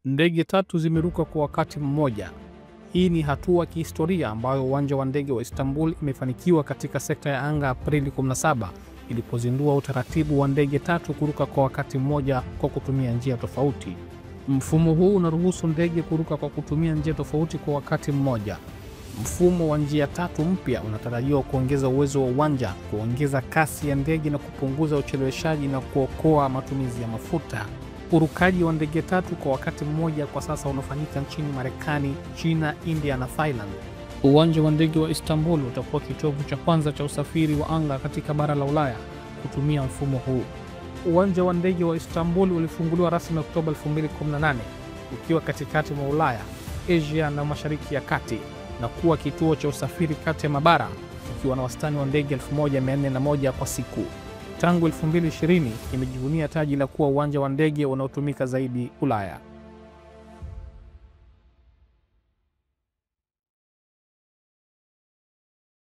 Ndege 3 zimeruka kwa wakati mmoja. Hii ni hatua kihistoria ambayo uwanja wa ndege wa Istanbul imefanikiwa katika sekta ya anga Aprili 17 ilipozindua utaratibu wa ndege 3 kuruka kwa wakati mmoja kwa kutumia njia tofauti. Mfumo huu unaruhusu ndege kuruka kwa kutumia njia tofauti kwa wakati mmoja. Mfumo wa njia 3 mpya unatarajiwa kuongeza uwezo wa uwanja, kuongeza kasi ya ndege na kupunguza ucheleweshaji na kuokoa matumizi ya mafuta. Urukaji wa ndege 3 kwa wakati mmoja kwa sasa unafanyika nchini Marekani, China, India na Thailand. Uwanja wa ndege wa Istanbul utakuwa kitovu cha kwanza cha usafiri wa anga katika bara la Ulaya kutumia mfumo huu. Uwanja wa ndege wa Istanbul ulifunguliwa rasmi Oktoba 2018 ukiwa katikati mwa Ulaya, Asia na Mashariki ya Kati na kuwa kituo cha usafiri kati ya mabara ukiwa na wastani wa ndege 1401 kwa siku. Tangu 2020 imejivunia taji la kuwa uwanja wa ndege unaotumika zaidi Ulaya.